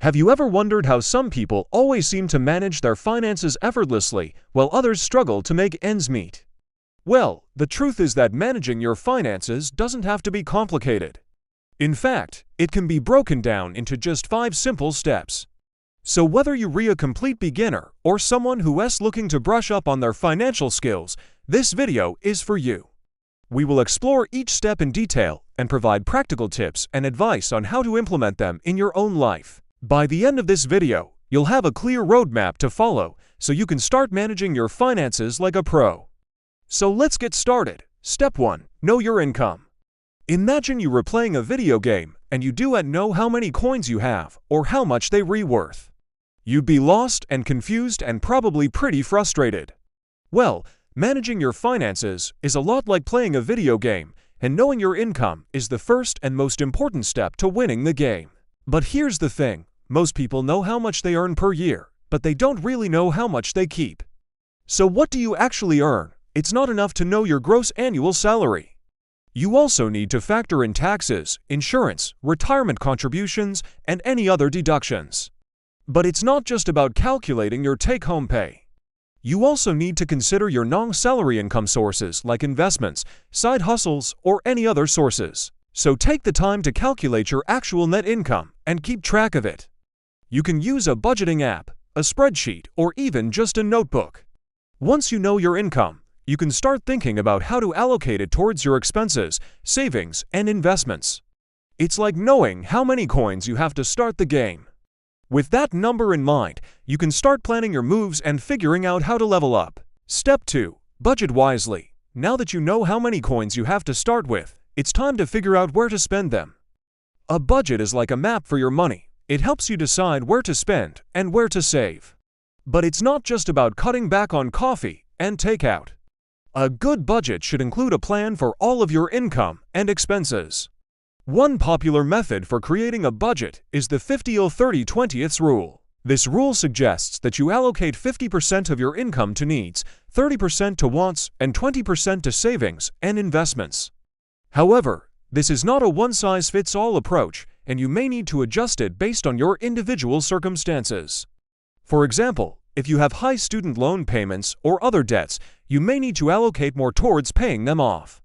Have you ever wondered how some people always seem to manage their finances effortlessly while others struggle to make ends meet? Well, the truth is that managing your finances doesn't have to be complicated. In fact, it can be broken down into just 5 simple steps. So whether you're a complete beginner or someone who is looking to brush up on their financial skills, this video is for you. We will explore each step in detail and provide practical tips and advice on how to implement them in your own life. By the end of this video, you'll have a clear roadmap to follow so you can start managing your finances like a pro. So let's get started. Step 1. Know your income. Imagine you were playing a video game and you don't know how many coins you have or how much they're worth. You'd be lost and confused and probably pretty frustrated. Well, managing your finances is a lot like playing a video game, and knowing your income is the first and most important step to winning the game. But here's the thing. Most people know how much they earn per year, but they don't really know how much they keep. So what do you actually earn? It's not enough to know your gross annual salary. You also need to factor in taxes, insurance, retirement contributions, and any other deductions. But it's not just about calculating your take-home pay. You also need to consider your non-salary income sources like investments, side hustles, or any other sources. So take the time to calculate your actual net income and keep track of it. You can use a budgeting app, a spreadsheet, or even just a notebook. Once you know your income, you can start thinking about how to allocate it towards your expenses, savings, and investments. It's like knowing how many coins you have to start the game. With that number in mind, you can start planning your moves and figuring out how to level up. Step 2. Budget wisely. Now that you know how many coins you have to start with, it's time to figure out where to spend them. A budget is like a map for your money. It helps you decide where to spend and where to save. But it's not just about cutting back on coffee and takeout. A good budget should include a plan for all of your income and expenses. One popular method for creating a budget is the 50-30-20 rule. This rule suggests that you allocate 50% of your income to needs, 30% to wants, and 20% to savings and investments. However, this is not a one-size-fits-all approach, and you may need to adjust it based on your individual circumstances. For example, if you have high student loan payments or other debts, you may need to allocate more towards paying them off.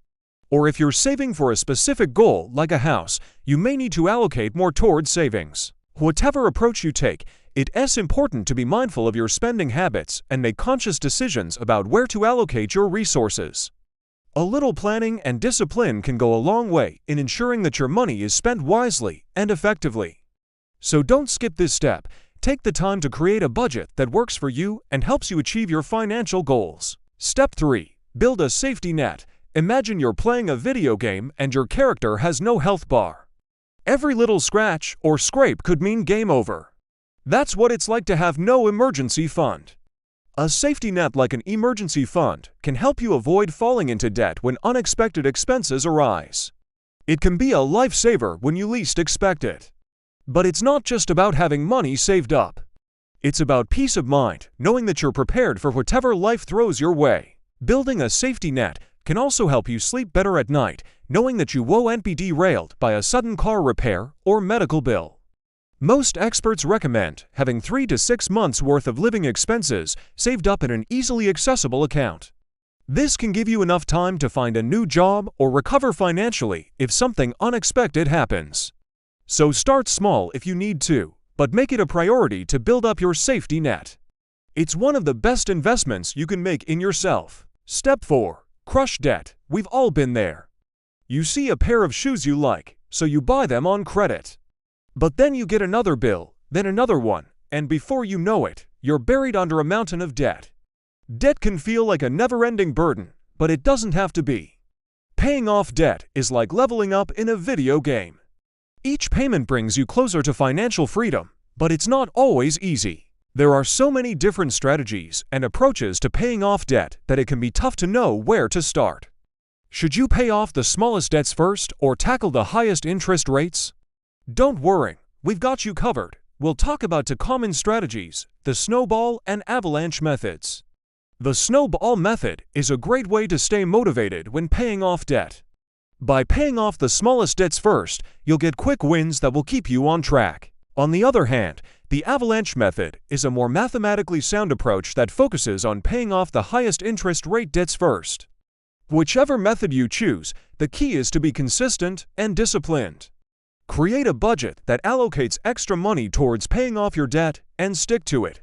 Or if you're saving for a specific goal like a house, you may need to allocate more towards savings. Whatever approach you take, it is important to be mindful of your spending habits and make conscious decisions about where to allocate your resources. A little planning and discipline can go a long way in ensuring that your money is spent wisely and effectively. So don't skip this step. Take the time to create a budget that works for you and helps you achieve your financial goals. Step 3. Build a safety net. Imagine you're playing a video game and your character has no health bar. Every little scratch or scrape could mean game over. That's what it's like to have no emergency fund. A safety net like an emergency fund can help you avoid falling into debt when unexpected expenses arise. It can be a lifesaver when you least expect it. But it's not just about having money saved up. It's about peace of mind, knowing that you're prepared for whatever life throws your way. Building a safety net can also help you sleep better at night, knowing that you won't be derailed by a sudden car repair or medical bill. Most experts recommend having 3 to 6 months' worth of living expenses saved up in an easily accessible account. This can give you enough time to find a new job or recover financially if something unexpected happens. So start small if you need to, but make it a priority to build up your safety net. It's one of the best investments you can make in yourself. Step 4. Crush debt. We've all been there. You see a pair of shoes you like, so you buy them on credit. But then you get another bill, then another one, and before you know it, you're buried under a mountain of debt. Debt can feel like a never-ending burden, but it doesn't have to be. Paying off debt is like leveling up in a video game. Each payment brings you closer to financial freedom, but it's not always easy. There are so many different strategies and approaches to paying off debt that it can be tough to know where to start. Should you pay off the smallest debts first or tackle the highest interest rates? Don't worry, we've got you covered. We'll talk about 2 common strategies, the snowball and avalanche methods. The snowball method is a great way to stay motivated when paying off debt. By paying off the smallest debts first, you'll get quick wins that will keep you on track. On the other hand, the avalanche method is a more mathematically sound approach that focuses on paying off the highest interest rate debts first. Whichever method you choose, the key is to be consistent and disciplined. Create a budget that allocates extra money towards paying off your debt and stick to it.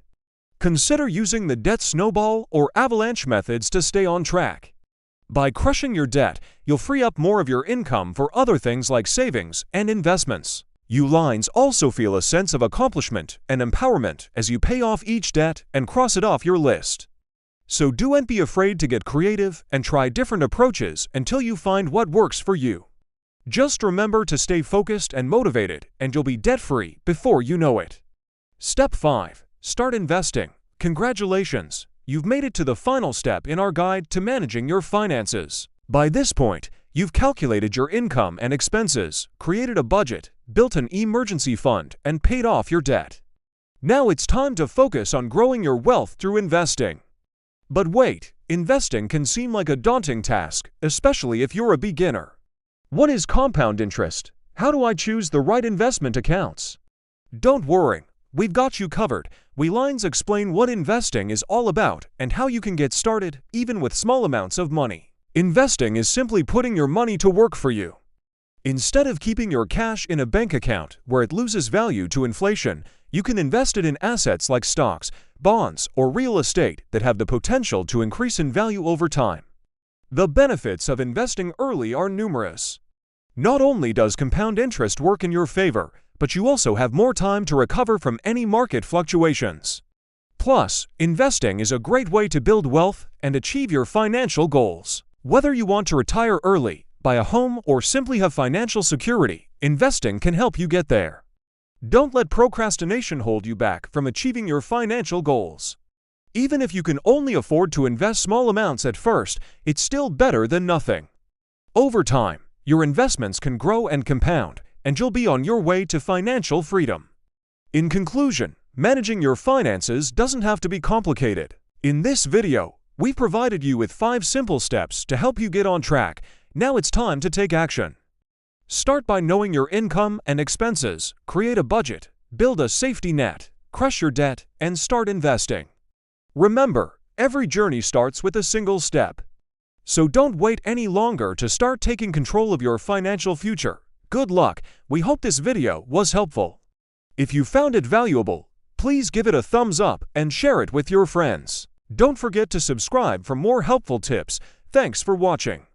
Consider using the debt snowball or avalanche methods to stay on track. By crushing your debt, you'll free up more of your income for other things like savings and investments. You lines also feel a sense of accomplishment and empowerment as you pay off each debt and cross it off your list. So don't be afraid to get creative and try different approaches until you find what works for you. Just remember to stay focused and motivated, and you'll be debt-free before you know it. Step 5. Start investing. Congratulations! You've made it to the final step in our guide to managing your finances. By this point, you've calculated your income and expenses, created a budget, built an emergency fund, and paid off your debt. Now it's time to focus on growing your wealth through investing. But wait, investing can seem like a daunting task, especially if you're a beginner. What is compound interest? How do I choose the right investment accounts? Don't worry, we've got you covered. We lines explain what investing is all about and how you can get started even with small amounts of money. Investing is simply putting your money to work for you. Instead of keeping your cash in a bank account where it loses value to inflation, you can invest it in assets like stocks, bonds, or real estate that have the potential to increase in value over time. The benefits of investing early are numerous. Not only does compound interest work in your favor, but you also have more time to recover from any market fluctuations. Plus, investing is a great way to build wealth and achieve your financial goals. Whether you want to retire early, buy a home, or simply have financial security, investing can help you get there. Don't let procrastination hold you back from achieving your financial goals. Even if you can only afford to invest small amounts at first, it's still better than nothing. Over time, your investments can grow and compound, and you'll be on your way to financial freedom. In conclusion, managing your finances doesn't have to be complicated. In this video, we've provided you with 5 simple steps to help you get on track. Now it's time to take action. Start by knowing your income and expenses, create a budget, build a safety net, crush your debt, and start investing. Remember, every journey starts with a single step. So don't wait any longer to start taking control of your financial future. Good luck! We hope this video was helpful. If you found it valuable, please give it a thumbs up and share it with your friends. Don't forget to subscribe for more helpful tips. Thanks for watching.